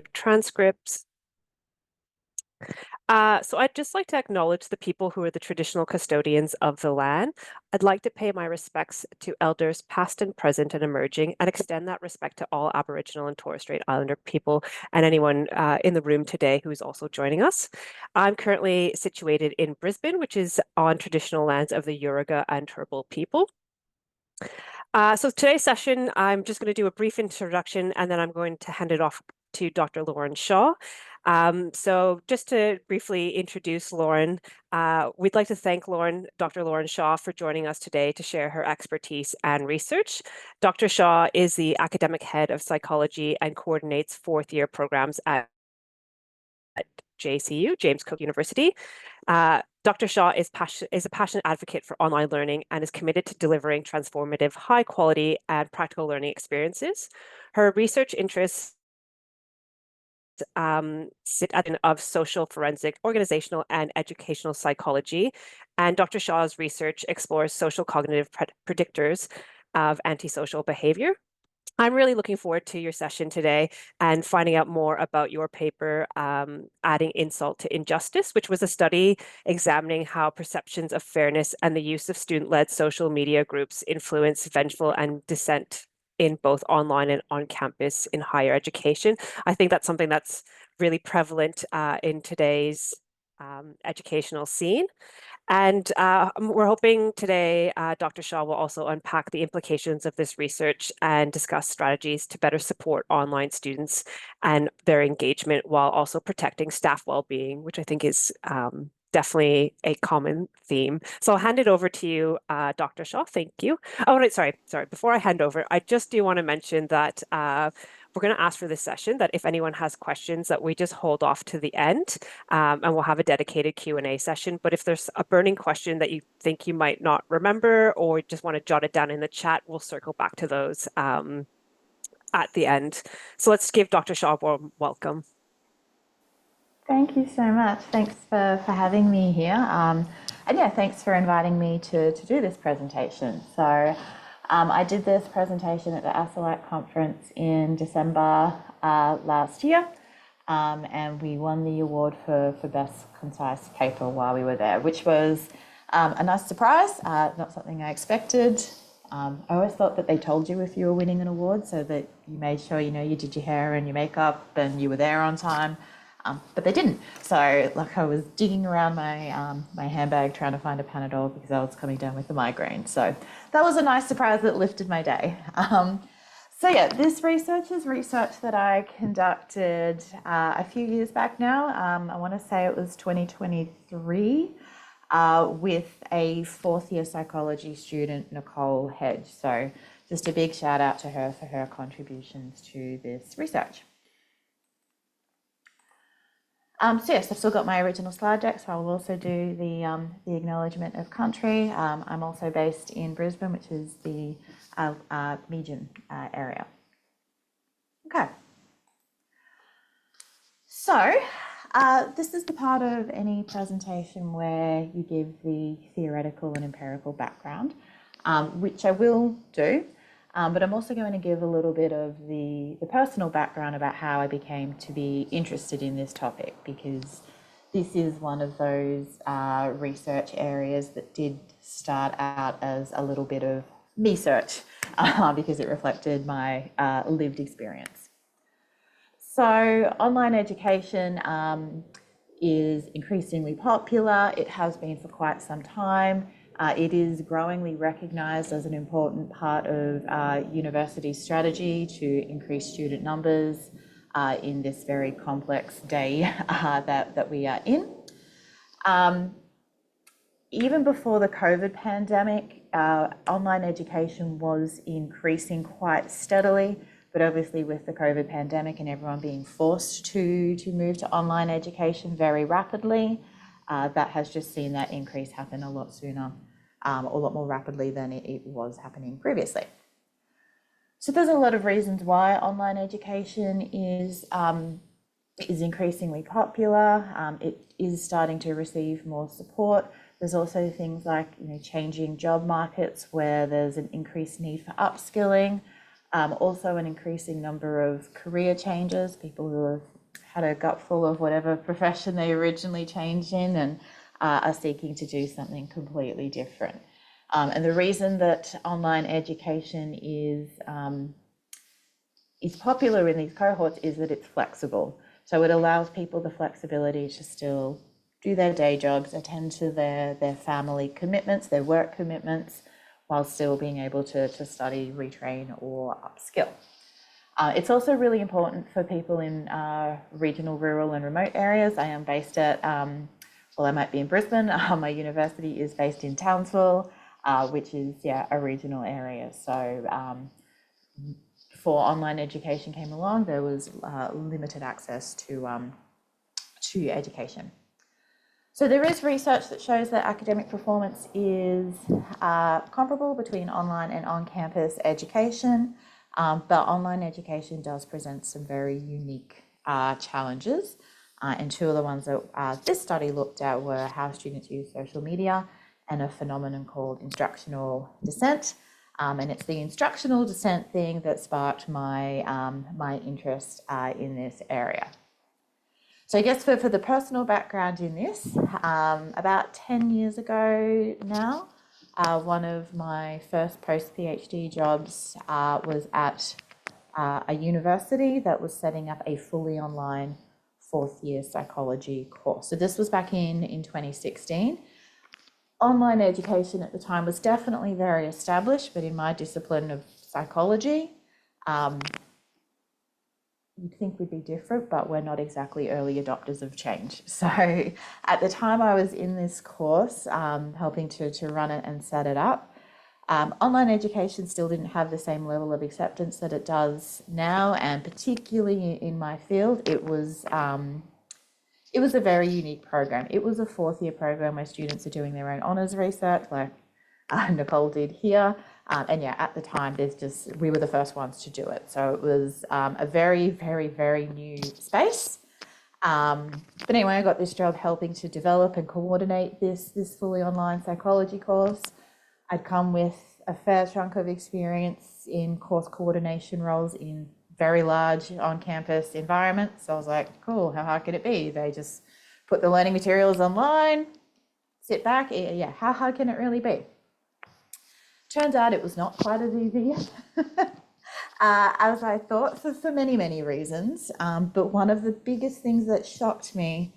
transcripts. So I'd just like to acknowledge the people who are the traditional custodians of the land. I'd like to pay my respects to elders past and present and emerging, and extend that respect to all Aboriginal and Torres Strait Islander people and anyone in the room today who is also joining us. I'm currently situated in Brisbane, which is on traditional lands of the Yurruga and Turrbal people. So today's session, I'm just going to do a brief introduction, and then I'm going to hand it off to Dr. Lauren Shaw. So just to briefly introduce Lauren, we'd like to thank Dr. Lauren Shaw for joining us today to share her expertise and research. Dr. Shaw is the academic head of psychology and coordinates fourth-year programs at JCU, James Cook University. Dr. Shaw is a passionate advocate for online learning and is committed to delivering transformative, high quality and practical learning experiences. Her research interests sit at the of social forensic, organizational and educational psychology. And Dr. Shaw's research explores social cognitive predictors of antisocial behavior. I'm really looking forward to your session today and finding out more about your paper, Adding Insult to Injustice, which was a study examining how perceptions of fairness and the use of student-led social media groups influence vengeful and dissent in both online and on campus in higher education. I think that's something that's really prevalent in today's educational scene. And we're hoping today Dr. Shaw will also unpack the implications of this research and discuss strategies to better support online students and their engagement while also protecting staff well-being, which I think is definitely a common theme. So I'll hand it over to you, Dr. Shaw. Thank you. Oh, right, sorry. Before I hand over, I just do want to mention that we're going to ask for this session that if anyone has questions that we just hold off to the end, and we'll have a dedicated Q&A session. But if there's a burning question that you think you might not remember or just want to jot it down in the chat, we'll circle back to those at the end. So let's give Dr. Shaw a warm welcome. Thank you so much. Thanks for having me here. And yeah, thanks for inviting me to do this presentation. So I did this presentation at the ASCILITE conference in December last year, and we won the award for Best Concise Paper while we were there, which was a nice surprise, not something I expected. I always thought that they told you if you were winning an award so that you made sure, you did your hair and your makeup and you were there on time. But they didn't. So I was digging around my handbag trying to find a Panadol because I was coming down with a migraine. So that was a nice surprise that lifted my day. So yeah, this research is research that I conducted a few years back now. I want to say it was 2023 with a fourth-year psychology student, Nicole Hedge. So just a big shout out to her for her contributions to this research. So yes, I've still got my original slide deck, so I'll also do the acknowledgement of country. I'm also based in Brisbane, which is the Meanjin area. Okay. So this is the part of any presentation where you give the theoretical and empirical background, which I will do. But I'm also going to give a little bit of the personal background about how I became to be interested in this topic, because this is one of those research areas that did start out as a little bit of me-search because it reflected my lived experience. So online education is increasingly popular. It has been for quite some time. It is growingly recognised as an important part of university strategy to increase student numbers in this very complex day that we are in. Even before the COVID pandemic, online education was increasing quite steadily, but obviously with the COVID pandemic and everyone being forced to move to online education very rapidly, that has just seen that increase happen a lot sooner, a lot more rapidly than it was happening previously. So there's a lot of reasons why online education is increasingly popular. It is starting to receive more support. There's also things like changing job markets where there's an increased need for upskilling. Also an increasing number of career changes, people who have had a gut full of whatever profession they originally changed in and are seeking to do something completely different. And the reason that online education is popular in these cohorts is that it's flexible. So it allows people the flexibility to still do their day jobs, attend to their family commitments, their work commitments, while still being able to study, retrain, or upskill. It's also really important for people in regional, rural, and remote areas. I am based at, well, I might be in Brisbane. My university is based in Townsville, which is, yeah, a regional area. So before online education came along, there was limited access to education. So there is research that shows that academic performance is comparable between online and on-campus education, but online education does present some very unique challenges. And two of the ones that this study looked at were how students use social media and a phenomenon called instructional dissent. And it's the instructional dissent thing that sparked my, my interest in this area. So I guess for the personal background in this, about 10 years ago now, one of my first post-PhD jobs was at a university that was setting up a fully online fourth-year psychology course. So this was back in 2016. Online education at the time was definitely very established, but in my discipline of psychology, you'd think we'd be different, but we're not exactly early adopters of change. So at the time I was in this course, helping to run it and set it up, online education still didn't have the same level of acceptance that it does now, and particularly in my field, it was a very unique program. It was a fourth-year program where students are doing their own honours research, like Nicole did here. And yeah, at the time, we were the first ones to do it. So it was a very, very, very new space. But anyway, I got this job helping to develop and coordinate this fully online psychology course. I'd come with a fair chunk of experience in course coordination roles in very large on-campus environments. So I was like, cool, how hard can it be? They just put the learning materials online, sit back. Yeah, how hard can it really be? Turns out it was not quite as easy as I thought for many, many reasons. But one of the biggest things that shocked me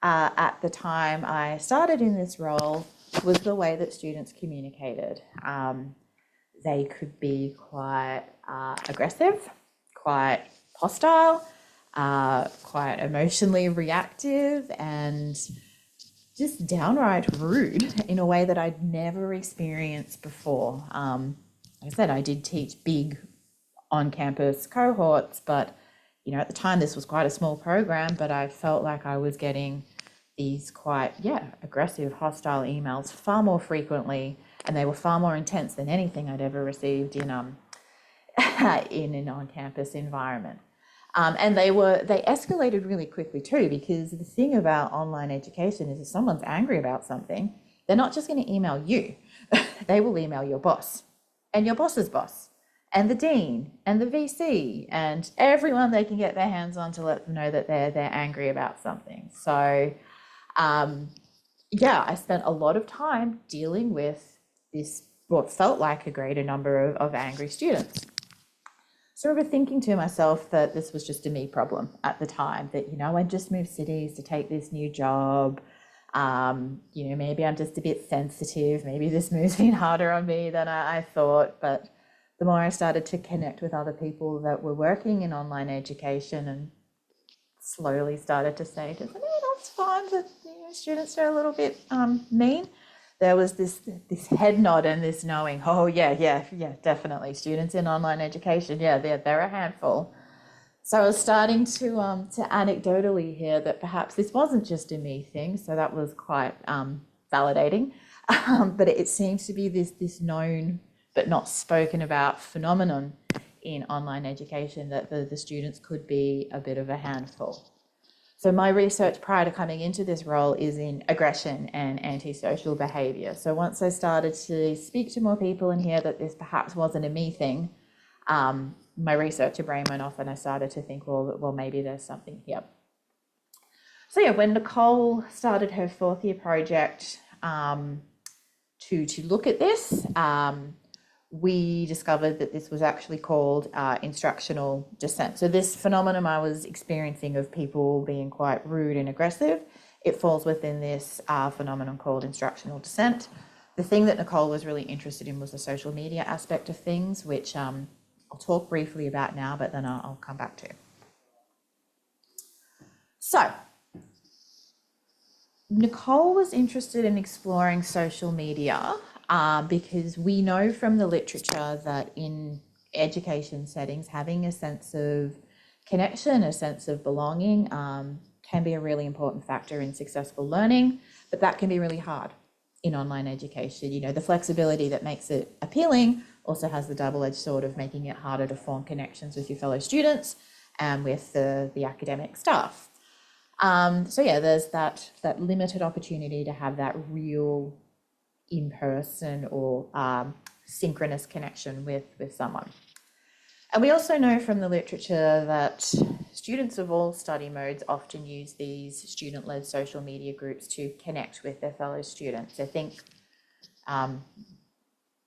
at the time I started in this role was the way that students communicated. They could be quite aggressive, quite hostile, quite emotionally reactive, and just downright rude in a way that I'd never experienced before. Like I said, I did teach big on-campus cohorts, but you know, at the time this was quite a small program, but I felt like I was getting these quite, aggressive, hostile emails far more frequently, and they were far more intense than anything I'd ever received in in an on-campus environment. And they escalated really quickly too, because the thing about online education is if someone's angry about something, they're not just going to email you. They will email your boss and your boss's boss and the dean and the VC and everyone they can get their hands on to let them know that they're angry about something. So I spent a lot of time dealing with this, what felt like a greater number of angry students. Sort of thinking to myself that this was just a me problem at the time, that, you know, I just moved cities to take this new job. You know, maybe I'm just a bit sensitive. Maybe this move's been harder on me than I thought. But the more I started to connect with other people that were working in online education and slowly started to say, that's fine, that, you know, students are a little bit mean. There was this head nod and this knowing, oh yeah, definitely. Students in online education, they're a handful. So I was starting to anecdotally hear that perhaps this wasn't just a me thing. So that was quite validating. But it seems to be this known but not spoken about phenomenon in online education, that the students could be a bit of a handful. So my research prior to coming into this role is in aggression and antisocial behaviour. So once I started to speak to more people and hear that this perhaps wasn't a me thing, my researcher brain went off and I started to think, well, maybe there's something here. So yeah, when Nicole started her 4th year project to look at this, we discovered that this was actually called instructional dissent. So this phenomenon I was experiencing of people being quite rude and aggressive, it falls within this phenomenon called instructional dissent. The thing that Nicole was really interested in was the social media aspect of things, which I'll talk briefly about now, but then I'll come back to. So Nicole was interested in exploring social media because we know from the literature that in education settings, having a sense of connection, a sense of belonging can be a really important factor in successful learning, but that can be really hard in online education. You know, the flexibility that makes it appealing also has the double-edged sword of making it harder to form connections with your fellow students and with the academic staff. So yeah, there's that limited opportunity to have that real in-person or synchronous connection with someone. And we also know from the literature that students of all study modes often use these student-led social media groups to connect with their fellow students. I think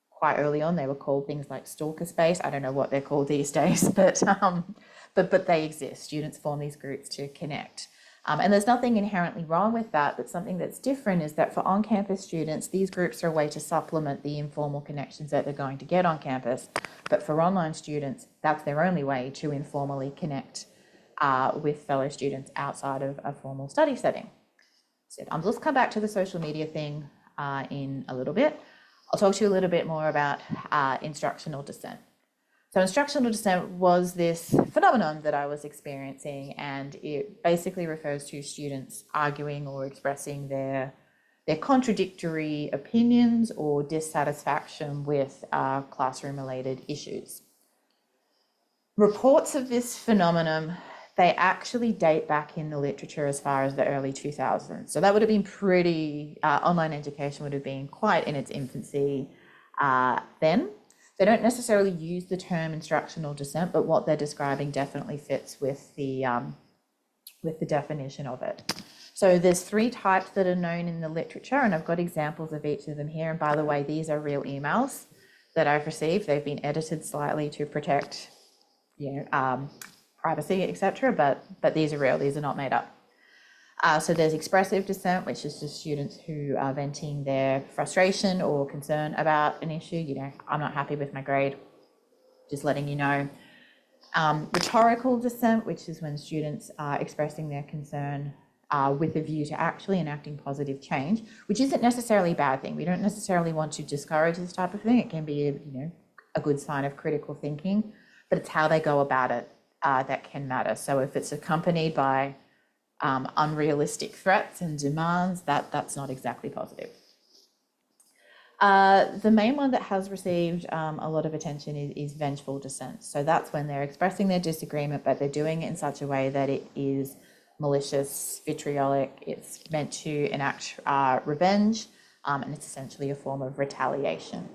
quite early on they were called things like stalker space. I don't know what they're called these days, but they exist. Students form these groups to connect. And there's nothing inherently wrong with that, but something that's different is that for on-campus students, these groups are a way to supplement the informal connections that they're going to get on campus. But for online students, that's their only way to informally connect with fellow students outside of a formal study setting. So I'll just come back to the social media thing in a little bit. I'll talk to you a little bit more about instructional dissent. So instructional dissent was this phenomenon that I was experiencing, and it basically refers to students arguing or expressing their contradictory opinions or dissatisfaction with classroom-related issues. Reports of this phenomenon, they actually date back in the literature as far as the early 2000s. So that would have been pretty, online education would have been quite in its infancy then. They don't necessarily use the term instructional dissent, but what they're describing definitely fits with the definition of it. So there's 3 types that are known in the literature, and I've got examples of each of them here. And by the way, these are real emails that I've received. They've been edited slightly to protect, privacy, etc. But these are real. These are not made up. So there's expressive dissent, which is just students who are venting their frustration or concern about an issue. You know, I'm not happy with my grade, just letting you know. Rhetorical dissent, which is when students are expressing their concern with a view to actually enacting positive change, which isn't necessarily a bad thing. We don't necessarily want to discourage this type of thing. It can be, a good sign of critical thinking, but it's how they go about it that can matter. So if it's accompanied by unrealistic threats and demands, that's not exactly positive. The main one that has received a lot of attention is vengeful dissent. So that's when they're expressing their disagreement, but they're doing it in such a way that it is malicious, vitriolic. It's meant to enact revenge, and it's essentially a form of retaliation.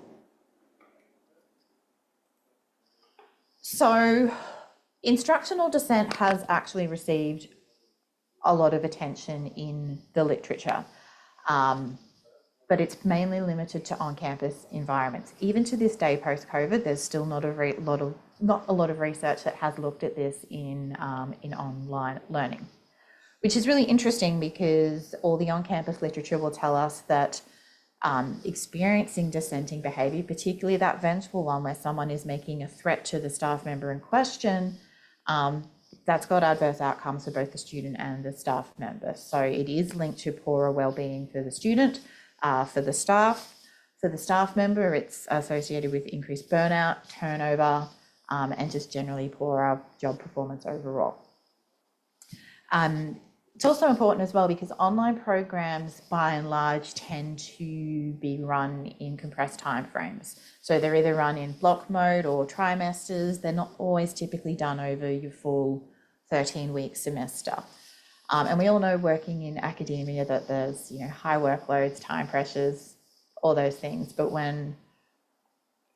So instructional dissent has actually received a lot of attention in the literature, but it's mainly limited to on-campus environments. Even to this day, post-COVID, there's still not a lot of research that has looked at this in online learning, which is really interesting because all the on-campus literature will tell us that experiencing dissenting behaviour, particularly that vengeful one where someone is making a threat to the staff member in question, that's got adverse outcomes for both the student and the staff member. So it is linked to poorer well-being for the student, for the staff. For the staff member, it's associated with increased burnout, turnover, and just generally poorer job performance overall. It's also important as well because online programs, by and large, tend to be run in compressed timeframes. So they're either run in block mode or trimesters. They're not always typically done over your full 13-week semester. And we all know working in academia that there's high workloads, time pressures, all those things. But when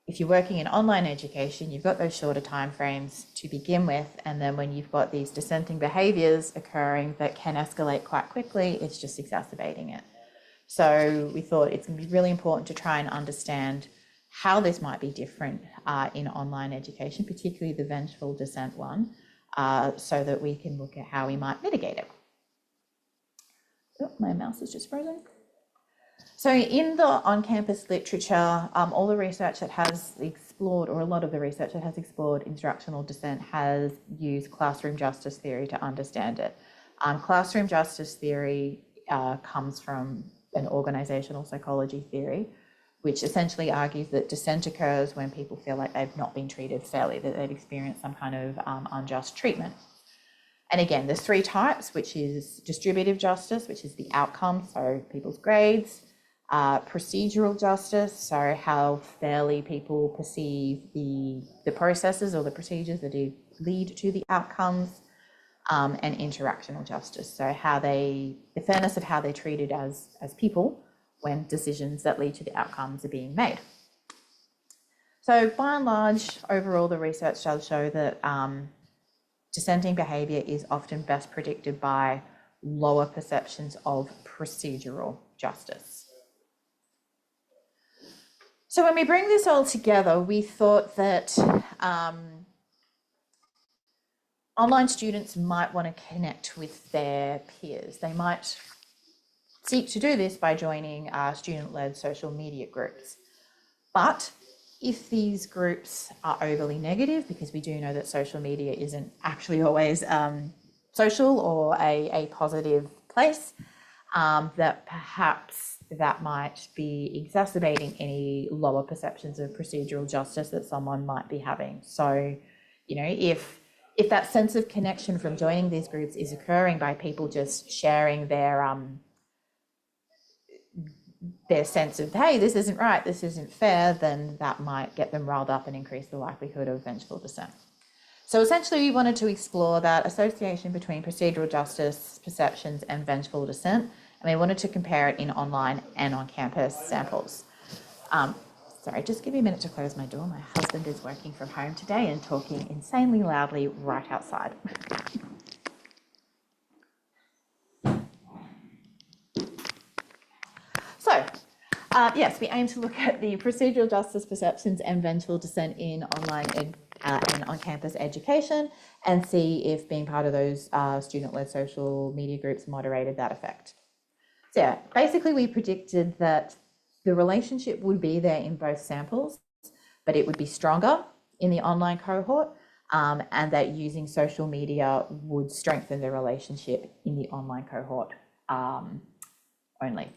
if you're working in online education, you've got those shorter timeframes to begin with, and then when you've got these dissenting behaviours occurring that can escalate quite quickly, it's just exacerbating it. So we thought it's going to be really important to try and understand how this might be different in online education, particularly the vengeful dissent one, so that we can look at how we might mitigate it. Oh, my mouse is just frozen. So in the on-campus literature, all the research that has explored, or a lot of the research that has explored instructional dissent, has used classroom justice theory to understand it. Classroom justice theory comes from an organizational psychology theory, which essentially argues that dissent occurs when people feel like they've not been treated fairly, that they've experienced some kind of unjust treatment. And again, there's three types, which is distributive justice, which is the outcome, so people's grades, procedural justice, so how fairly people perceive the processes or the procedures that lead to the outcomes, and interactional justice, so how the fairness of how they're treated as people when decisions that lead to the outcomes are being made. So by and large, overall, the research does show that dissenting behaviour is often best predicted by lower perceptions of procedural justice. So when we bring this all together, we thought that online students might want to connect with their peers. They might seek to do this by joining student-led social media groups. But if these groups are overly negative, because we do know that social media isn't actually always social or a positive place, that perhaps that might be exacerbating any lower perceptions of procedural justice that someone might be having. So, you know, if that sense of connection from joining these groups is occurring by people just sharing their sense of, hey, this isn't right, this isn't fair, then that might get them riled up and increase the likelihood of vengeful dissent. So essentially, we wanted to explore that association between procedural justice perceptions and vengeful dissent, and we wanted to compare it in online and on-campus samples. Sorry, just give me a minute to close my door. My husband is working from home today and talking insanely loudly right outside. So, yes, we aim to look at the procedural justice perceptions and vengeful dissent in online and on-campus education, and see if being part of those student-led social media groups moderated that effect. So yeah, basically we predicted that the relationship would be there in both samples, but it would be stronger in the online cohort, and that using social media would strengthen the relationship in the online cohort only.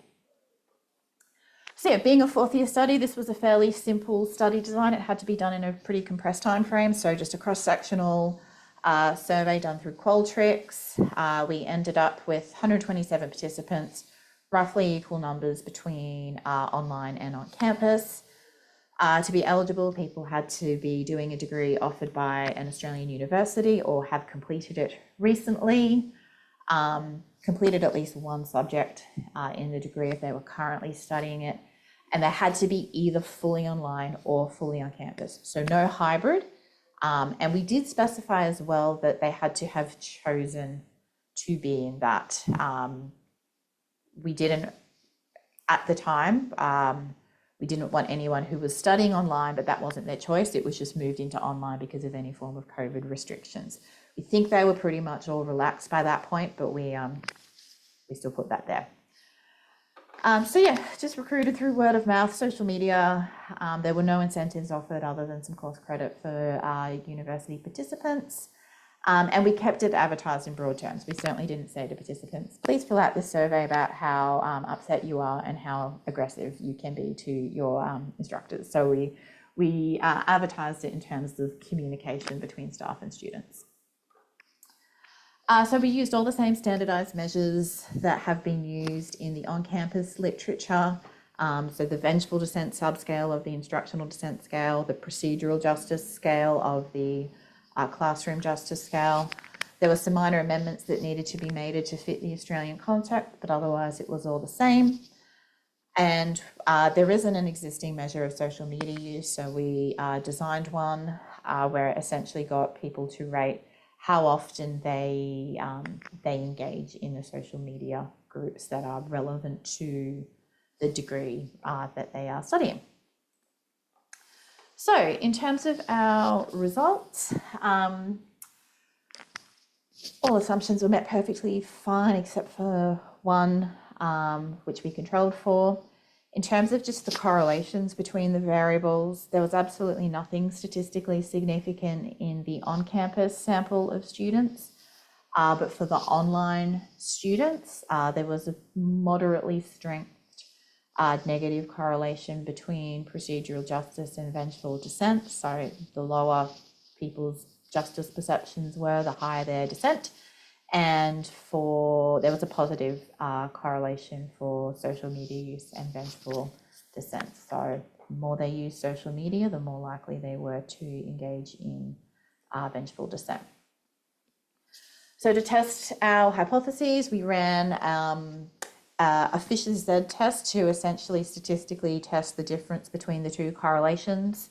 So yeah, being a fourth year study, this was a fairly simple study design. It had to be done in a pretty compressed time frame. So just a cross-sectional survey done through Qualtrics. We ended up with 127 participants, roughly equal numbers between online and on campus. To be eligible, people had to be doing a degree offered by an Australian university or have completed it recently, completed at least one subject in the degree if they were currently studying it, and they had to be either fully online or fully on campus, so no hybrid. And we did specify as well that they had to have chosen to be in that. We didn't, at the time, we didn't want anyone who was studying online, but that wasn't their choice. It was just moved into online because of any form of COVID restrictions. We think they were pretty much all relaxed by that point, but we still put that there. So yeah, just recruited through word of mouth, social media. There were no incentives offered other than some course credit for university participants. And we kept it advertised in broad terms. We certainly didn't say to participants, please fill out this survey about how upset you are and how aggressive you can be to your instructors. So we advertised it in terms of communication between staff and students. So we used all the same standardized measures that have been used in the on-campus literature. So the vengeful dissent subscale of the instructional dissent scale, the procedural justice scale of the classroom justice scale. There were some minor amendments that needed to be made to fit the Australian context, but otherwise it was all the same. And there isn't an existing measure of social media use, so we designed one where it essentially got people to rate how often they engage in the social media groups that are relevant to the degree that they are studying. So in terms of our results, all assumptions were met perfectly fine except for one, which we controlled for. In terms of just the correlations between the variables, there was absolutely nothing statistically significant in the on-campus sample of students. But for the online students, there was a moderately strengthened negative correlation between procedural justice and vengeful dissent. So the lower people's justice perceptions were, the higher their dissent. And there was a positive correlation for social media use and vengeful dissent. So the more they used social media, the more likely they were to engage in vengeful dissent. So to test our hypotheses, we ran a Fisher's Z test to essentially statistically test the difference between the two correlations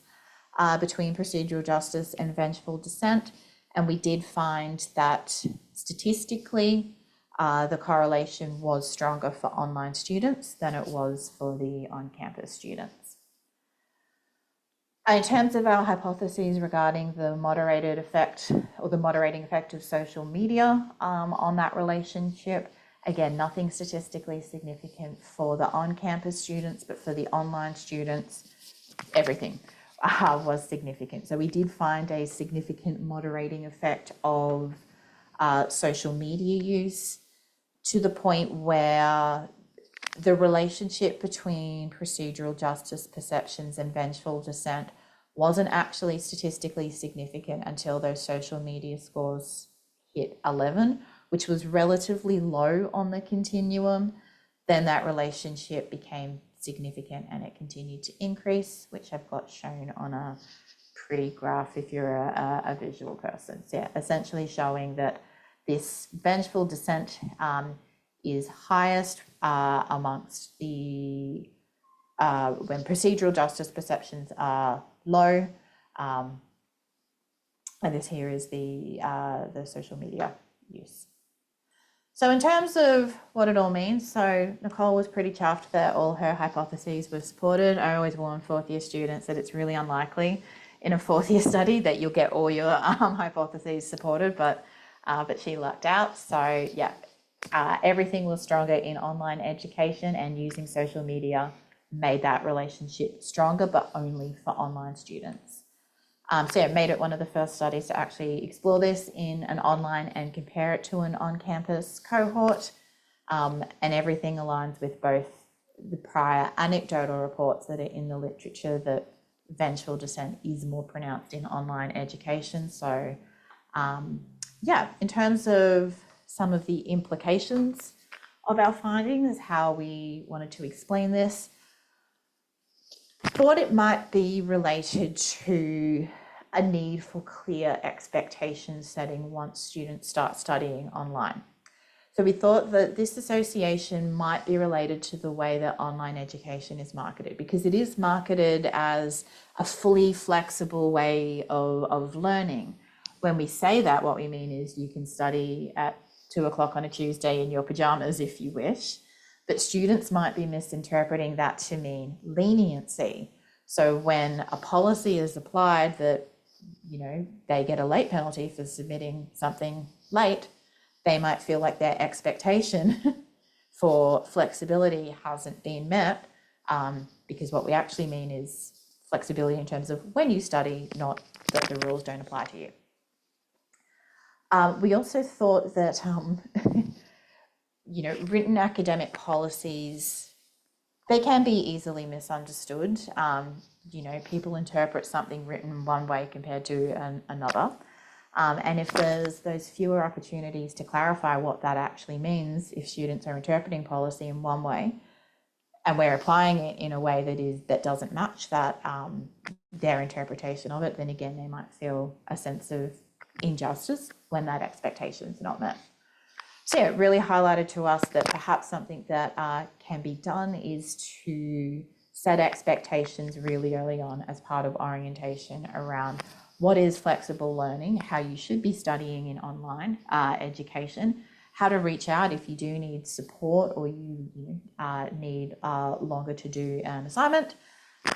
between procedural justice and vengeful dissent. And we did find that statistically, the correlation was stronger for online students than it was for the on-campus students. In terms of our hypotheses regarding the moderated effect or the moderating effect of social media on that relationship, again, nothing statistically significant for the on-campus students, but for the online students, everything was significant. So we did find a significant moderating effect of social media use to the point where the relationship between procedural justice perceptions and vengeful dissent wasn't actually statistically significant until those social media scores hit 11, which was relatively low on the continuum. Then that relationship became significant and it continued to increase, which I've got shown on a pretty graph if you're a visual person. So yeah, essentially showing that this vengeful dissent is highest amongst the when procedural justice perceptions are low, and this here is the social media use. So in terms of what it all means, so Nicole was pretty chuffed that all her hypotheses were supported. I always warn fourth year students that it's really unlikely in a fourth year study that you'll get all your hypotheses supported, but she lucked out. So yeah, everything was stronger in online education, and using social media made that relationship stronger, but only for online students. So yeah, made it one of the first studies to actually explore this in an online and compare it to an on-campus cohort. And everything aligns with both the prior anecdotal reports that are in the literature that vengeful dissent is more pronounced in online education. So yeah, in terms of some of the implications of our findings, how we wanted to explain this, thought it might be related to a need for clear expectation setting once students start studying online. So we thought that this association might be related to the way that online education is marketed, because it is marketed as a fully flexible way of learning. When we say that, what we mean is you can study at 2 o'clock on a Tuesday in your pajamas if you wish, but students might be misinterpreting that to mean leniency. So when a policy is applied that, you know, they get a late penalty for submitting something late, they might feel like their expectation for flexibility hasn't been met, because what we actually mean is flexibility in terms of when you study, not that the rules don't apply to you. We also thought that you know, written academic policies, they can be easily misunderstood. You know, people interpret something written one way compared to another. And if there's those fewer opportunities to clarify what that actually means, if students are interpreting policy in one way and we're applying it in a way that doesn't match that their interpretation of it, then again they might feel a sense of injustice when that expectation is not met. So yeah, it really highlighted to us that perhaps something that can be done is to set expectations really early on as part of orientation around what is flexible learning, how you should be studying in online education, how to reach out if you do need support or you need longer to do an assignment,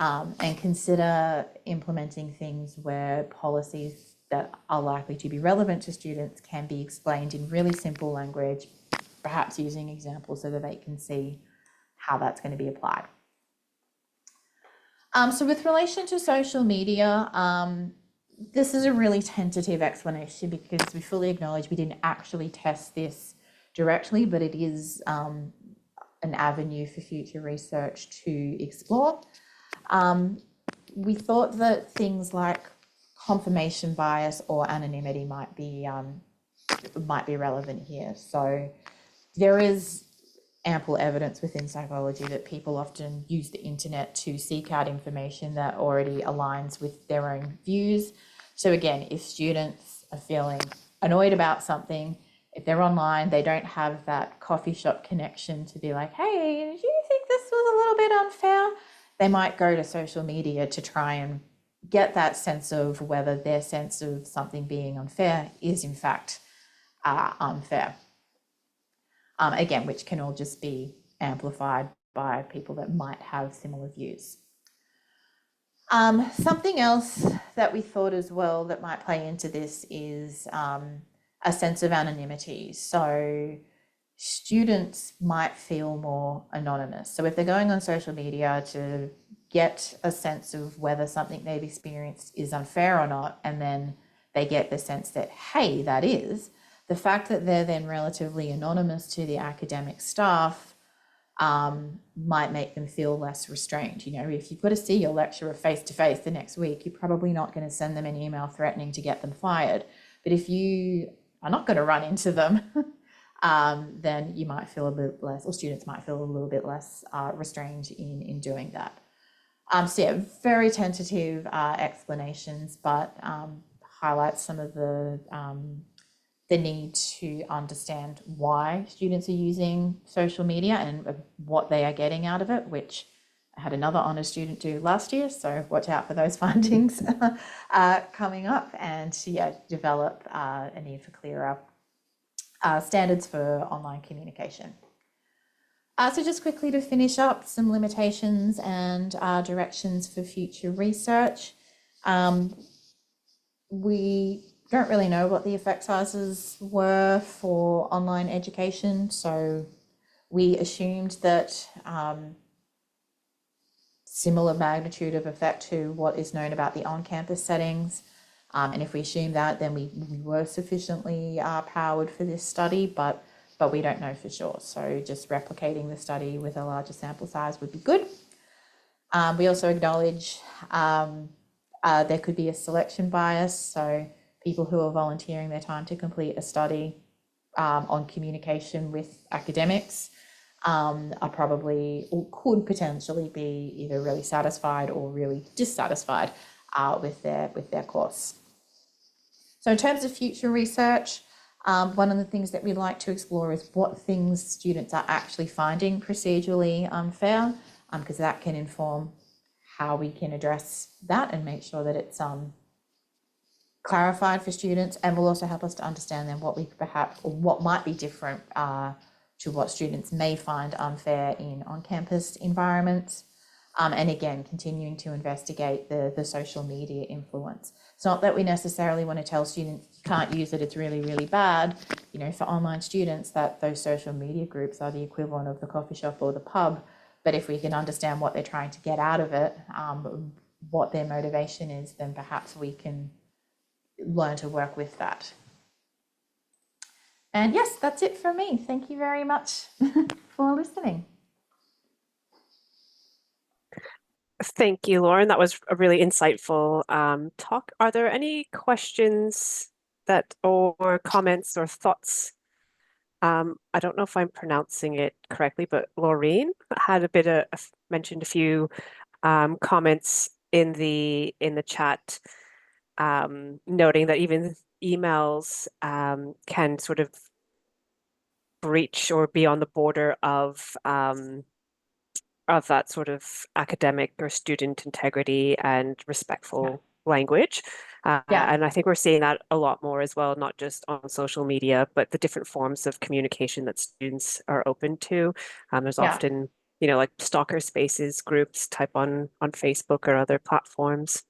and consider implementing things where policies that are likely to be relevant to students can be explained in really simple language, perhaps using examples so that they can see how that's going to be applied. So with relation to social media, this is a really tentative explanation because we fully acknowledge we didn't actually test this directly, but it is an avenue for future research to explore. We thought that things like confirmation bias or anonymity might be relevant here. So there is ample evidence within psychology that people often use the internet to seek out information that already aligns with their own views. So again, if students are feeling annoyed about something, if they're online, they don't have that coffee shop connection to be like, hey, do you think this was a little bit unfair? They might go to social media to try and get that sense of whether their sense of something being unfair is in fact unfair. Again, which can all just be amplified by people that might have similar views. Something else that we thought as well that might play into this is a sense of anonymity. So students might feel more anonymous. So if they're going on social media to get a sense of whether something they've experienced is unfair or not, and then they get the sense that, hey, that is, the fact that they're then relatively anonymous to the academic staff might make them feel less restrained. You know, if you've got to see your lecturer face to face the next week, you're probably not going to send them an email threatening to get them fired. But if you are not going to run into them, then you might feel a bit less, or students might feel a little bit less restrained in doing that. So yeah, very tentative explanations, but highlights some of the need to understand why students are using social media and what they are getting out of it, which I had another honours student do last year, so watch out for those findings coming up, and yeah, develop a need for clearer standards for online communication. So just quickly to finish up, some limitations and directions for future research. We don't really know what the effect sizes were for online education, so we assumed that similar magnitude of effect to what is known about the on-campus settings. And if we assume that, then we were sufficiently powered for this study, but we don't know for sure. So just replicating the study with a larger sample size would be good. We also acknowledge there could be a selection bias. So people who are volunteering their time to complete a study on communication with academics are probably, or could potentially be, either really satisfied or really dissatisfied with their course. So in terms of future research, one of the things that we'd like to explore is what things students are actually finding procedurally unfair, because that can inform how we can address that and make sure that it's clarified for students, and will also help us to understand then what we perhaps, or what might be different to what students may find unfair in on-campus environments. And again, continuing to investigate the social media influence. It's not that we necessarily want to tell students you can't use it, it's really, really bad. You know, for online students, that those social media groups are the equivalent of the coffee shop or the pub. But if we can understand what they're trying to get out of it, what their motivation is, then perhaps we can learn to work with that. And yes, that's it from me. Thank you very much for listening. Thank you, Lauren. That was a really insightful talk. Are there any questions that, or comments or thoughts? I don't know if I'm pronouncing it correctly, but Laureen had a bit of mentioned a few comments in the chat, noting that even emails can sort of breach or be on the border of that sort of academic or student integrity and Yeah. respectful language. Yeah. And I think we're seeing that a lot more as well, not just on social media, but the different forms of communication that students are open to. There's Yeah. often, like stalker spaces, groups type on Facebook or other platforms,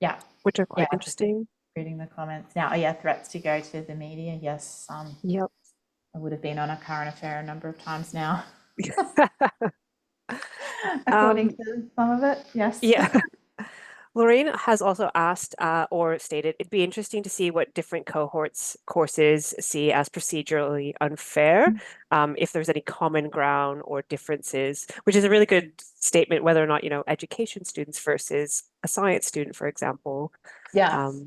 Yeah. which are Yeah. quite interesting. Reading the comments now. Yeah, threats to go to the media. Yes, Yep. I would have been on a current affair a number of times now, according Um, to some of it. Yes. yeah. Lorraine has also asked or stated it'd be interesting to see what different cohorts courses see as procedurally unfair, if there's any common ground or differences, which is a really good statement, whether or not, education students versus a science student, for example. Yeah. Um,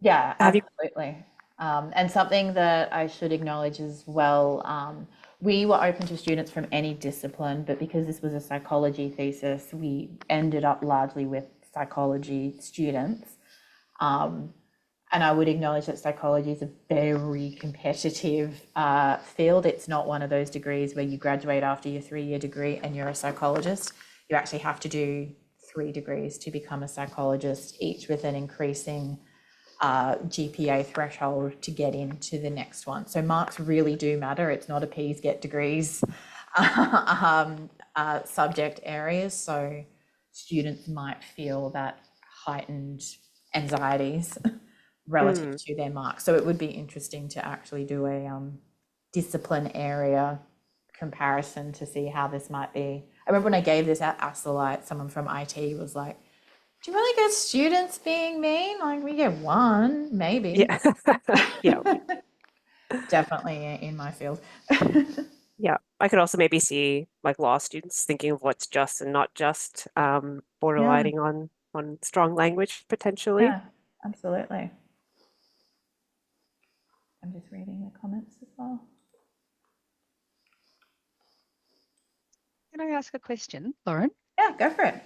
Yeah, have you? absolutely. And something that I should acknowledge as well, we were open to students from any discipline, but because this was a psychology thesis, we ended up largely with psychology students. Um, and I would acknowledge that psychology is a very competitive field. It's not one of those degrees where you graduate after your 3-year degree and you're a psychologist. You actually have to do 3 degrees to become a psychologist, each with an increasing GPA threshold to get into the next one. So marks really do matter. It's not a P's get degrees subject areas. So students might feel that heightened anxieties relative Mm, to their marks. So it would be interesting to actually do a discipline area comparison to see how this might be. I remember when I gave this at ASCILITE, someone from IT was like, do you really get students being mean? Like we get one, maybe. yeah. Yeah. Definitely in my field. Yeah. I could also maybe see like law students thinking of what's just and not just, Yeah, borderlining on strong language potentially. yeah, absolutely. I'm just reading the comments as well. Can I ask a question, Lauren? Yeah, go for it.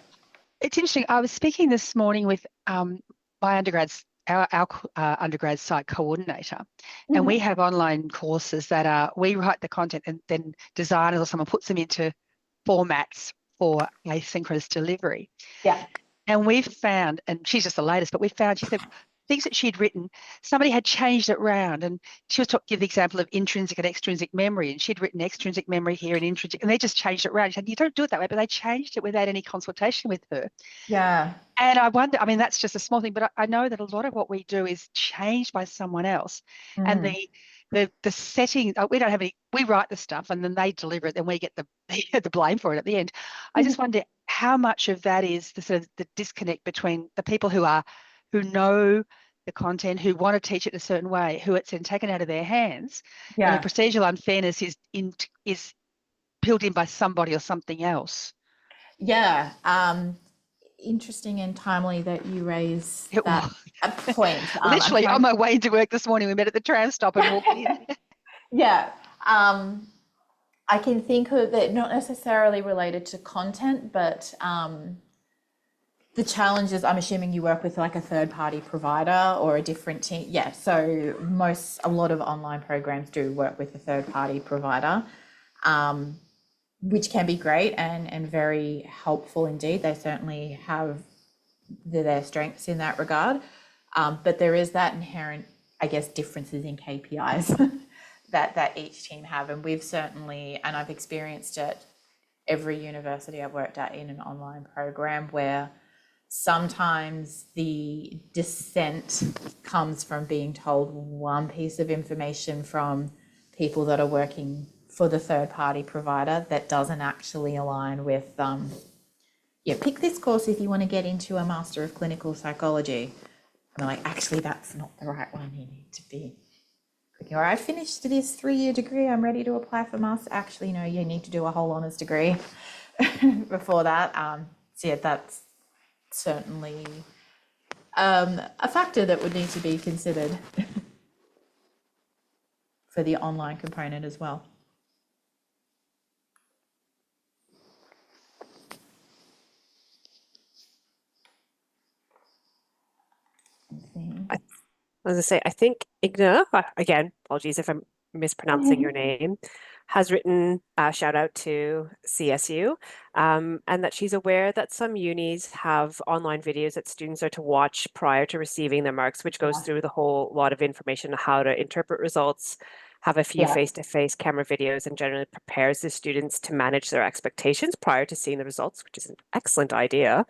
It's interesting. I was speaking this morning with my our undergrad site coordinator, and we Mm-hmm. have online courses that are we write the content and then designers or someone puts them into formats for asynchronous delivery. Yeah, And we've found, and she's just the latest, but we found she said things that she'd written, somebody had changed it round. And she was give the example of intrinsic and extrinsic memory, and she'd written extrinsic memory here and intrinsic, and they just changed it round. She said, you don't do it that way, but they changed it without any consultation with her. yeah. And I wonder, I mean, that's just a small thing, but I know that a lot of what we do is changed by someone else. And Mm, the setting, we don't have any, we write the stuff and then they deliver it, and we get the the blame for it at the end. I just wonder how much of that is the sort of the disconnect between the people who know the content, who want to teach it a certain way, who it's then taken out of their hands, and the yeah, procedural unfairness is built in by somebody or something else. yeah. Interesting and timely that you raise It that was point. I'm literally on trying. my way into work this morning. We met at the tram stop and walked in. Yeah. I can think of it not necessarily related to content, but the challenges. I'm assuming you work with like a third party provider or a different team. Yeah. So a lot of online programs do work with a third party provider, which can be great and very helpful indeed. They certainly have their strengths in that regard. But there is that inherent, I guess, differences in KPIs that each team have. And we've certainly, and I've experienced it every university I've worked at in an online program where sometimes the dissent comes from being told one piece of information from people that are working for the third party provider that doesn't actually align with yeah, pick this course if you want to get into a Master of Clinical Psychology. And they're like, actually, that's not the right one. You need to be clicking, or I finished this 3-year degree. I'm ready to apply for Master. Actually, no, you need to do a whole honours degree before that. So yeah, that's certainly a factor that would need to be considered for the online component as well. I, as I say, I think Igna, again, apologies if I'm mispronouncing your name, has written a shout out to CSU, and that she's aware that some unis have online videos that students are to watch prior to receiving their marks, which goes through the whole lot of information on how to interpret results, have a few face-to-face camera videos, and generally prepares the students to manage their expectations prior to seeing the results, which is an excellent idea.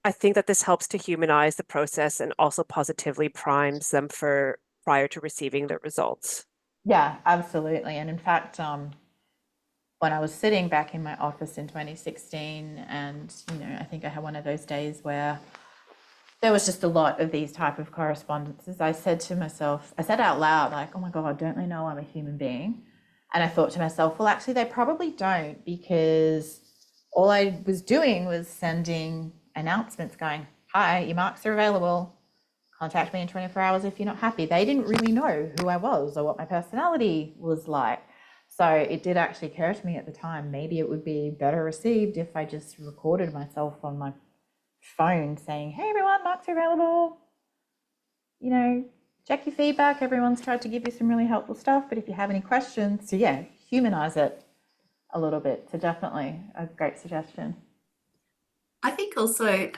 I think that this helps to humanize the process and also positively primes them for prior to receiving the results. Yeah, absolutely. And in fact, when I was sitting back in my office in 2016, and I think I had one of those days where there was just a lot of these type of correspondences, I said to myself, I said out loud, like, oh my God, don't they know I'm a human being? And I thought to myself, well, actually, they probably don't, because all I was doing was sending announcements going, hi, your marks are available. Contact me in 24 hours if you're not happy. They didn't really know who I was or what my personality was like. So it did actually occur to me at the time, maybe it would be better received if I just recorded myself on my phone saying, hey everyone, marks are available. Check your feedback. Everyone's tried to give you some really helpful stuff, but if you have any questions, so yeah, humanize it a little bit. So definitely a great suggestion. I think also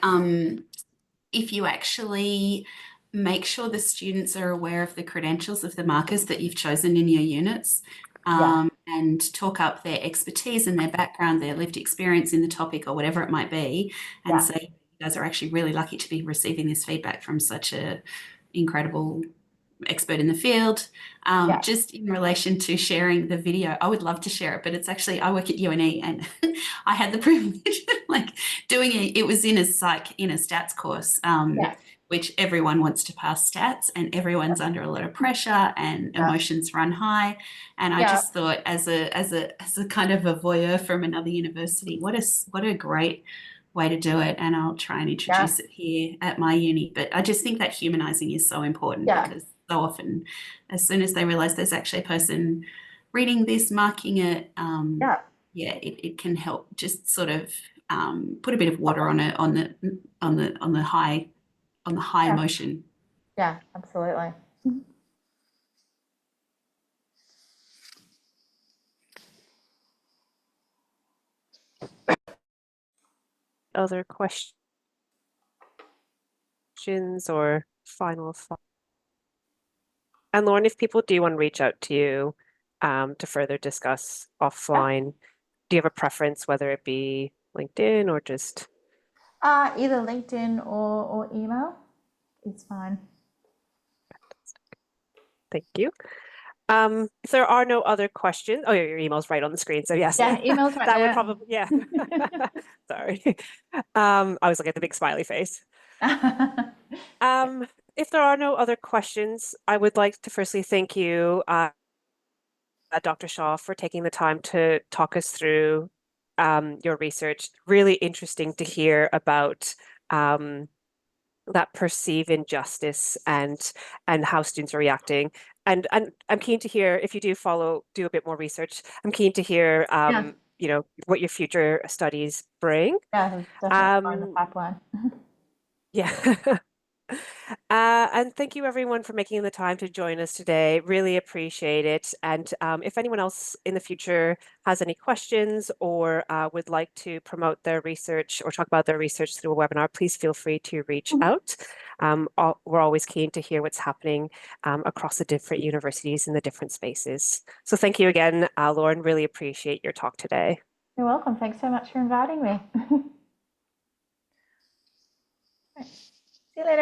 if you actually make sure the students are aware of the credentials of the markers that you've chosen in your units, and talk up their expertise and their background, their lived experience in the topic or whatever it might be, and say, you guys are actually really lucky to be receiving this feedback from such a incredible expert in the field. Just in relation to sharing the video, I would love to share it, but it's actually, I work at UNE and I had the privilege of like doing it. It was in a stats course, which everyone wants to pass stats and everyone's under a lot of pressure and emotions run high. And I just thought as a kind of a voyeur from another university, what a great way to do it. And I'll try and introduce it here at my uni. But I just think that humanizing is so important because so often, as soon as they realize there's actually a person reading this, marking it, it can help just sort of put a bit of water on it, on the high emotion. Yeah, absolutely. Other questions or final thoughts? And Lauren, if people do want to reach out to you to further discuss offline, do you have a preference, whether it be LinkedIn or just? Either LinkedIn or email is fine. Thank you. If there are no other questions, oh, your email's right on the screen. So yes, email's right that there. would probably, sorry. I was looking at the big smiley face. If there are no other questions, I would like to firstly thank you, Dr. Shaw, for taking the time to talk us through your research. Really interesting to hear about that perceived injustice and how students are reacting. And I'm keen to hear, if you do a bit more research, I'm keen to hear what your future studies bring. Yeah, definitely in the pipeline. Yeah. And thank you everyone for making the time to join us today. Really appreciate it. And if anyone else in the future has any questions or would like to promote their research or talk about their research through a webinar, please feel free to reach out. We're always keen to hear what's happening across the different universities in the different spaces. So thank you again, Lauren. Really appreciate your talk today. You're welcome. Thanks so much for inviting me. See you later.